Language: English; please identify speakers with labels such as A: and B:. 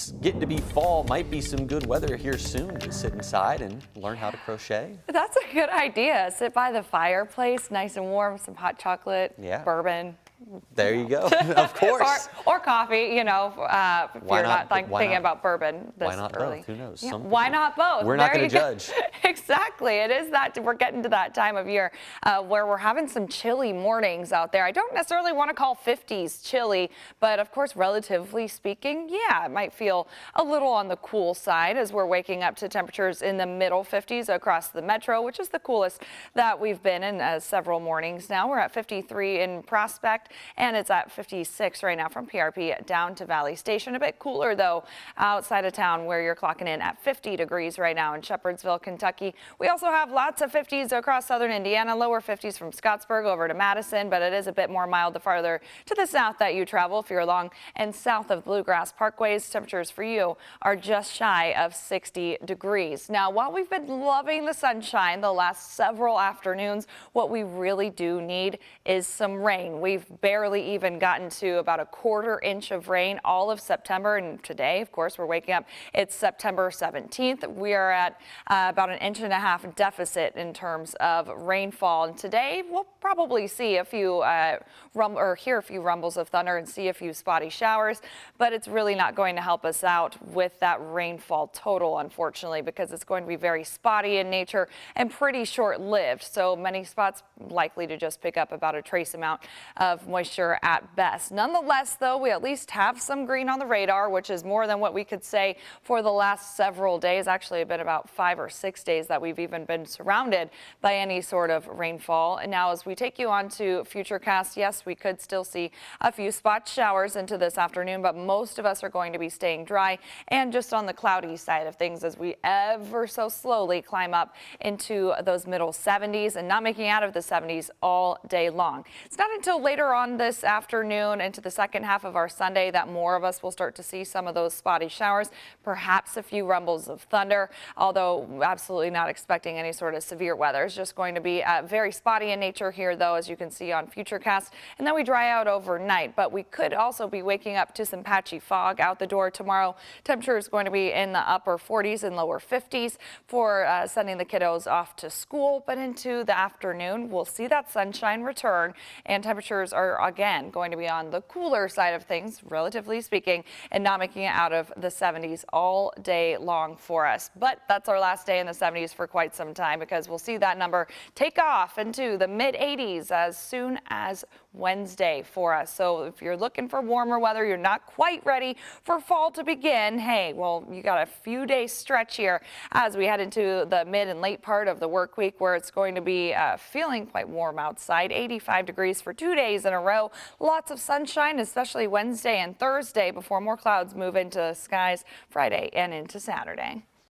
A: it's getting to be fall. Might be some good weather here soon to sit inside and learn how to crochet.
B: That's a good idea. Sit by the fireplace, nice and warm, some hot chocolate,
A: Yeah.
B: bourbon.
A: There you go. Of course.
B: or coffee, if
A: Why
B: you're
A: not?
B: not
A: Why
B: thinking
A: not?
B: about bourbon this
A: Why not
B: early.
A: both? Who knows?
B: Yeah,
A: Some
B: why
A: people-
B: not both?
A: We're not
B: There
A: going to
B: you go.
A: judge.
B: Exactly. It is that we're getting to that time of year where we're having some chilly mornings out there. I don't necessarily want to call 50s chilly, but of course, relatively speaking, yeah, it might feel a little on the cool side as we're waking up to temperatures in the middle 50s across the metro, which is the coolest that we've been in several mornings now. We're at 53 in Prospect, and it's at 56 right now from PRP down to Valley Station. A bit cooler, though, outside of town where you're clocking in at 50 degrees right now in Shepherdsville, Kentucky. We also have lots of 50s across southern Indiana, lower 50s from Scottsburg over to Madison, but it is a bit more mild the farther to the south that you travel. If you're along and south of Bluegrass Parkways, temperatures for you are just shy of 60 degrees. Now, while we've been loving the sunshine the last several afternoons, what we really do need is some rain. We've barely even gotten to about a quarter-inch of rain all of September, and today, of course, we're waking up. It's September 17th. We are at about an inch and a half deficit in terms of rainfall, and today we'll probably see a few hear a few rumbles of thunder and see a few spotty showers, but it's really not going to help us out with that rainfall total, unfortunately, because it's going to be very spotty in nature and pretty short-lived. So many spots likely to just pick up about a trace amount of moisture at best. Nonetheless, though, we at least have some green on the radar, which is more than what we could say for the last several days. Actually, it's been about 5 or 6 days that we've even been surrounded by any sort of rainfall. And now as we take you on to Futurecast, yes, we could still see a few spot showers into this afternoon, but most of us are going to be staying dry and just on the cloudy side of things as we ever so slowly climb up into those middle 70s and not making out of the 70s all day long. It's not until later on this afternoon into the second half of our Sunday that more of us will start to see some of those spotty showers, perhaps a few rumbles of thunder, although absolutely not expecting any sort of severe weather. It's just going to be very spotty in nature here, though, as you can see on Futurecast, and then we dry out overnight. But we could also be waking up to some patchy fog out the door tomorrow. Temperature is going to be in the upper 40s and lower 50s for sending the kiddos off to school, but into the afternoon, we'll see that sunshine return, and temperatures are again going to be on the cooler side of things, relatively speaking, and not making it out of the 70s all day long for us. But that's our last day in the 70s for quite some time, because we'll see that number take off into the mid 80s as soon as Wednesday for us. So if you're looking for warmer weather, you're not quite ready for fall to begin, hey, well, you got a few days stretch here as we head into the mid and late part of the work week, where it's going to be feeling quite warm outside, 85 degrees for 2 days in a row. Lots of sunshine, especially Wednesday and Thursday, before more clouds move into the skies Friday and into Saturday.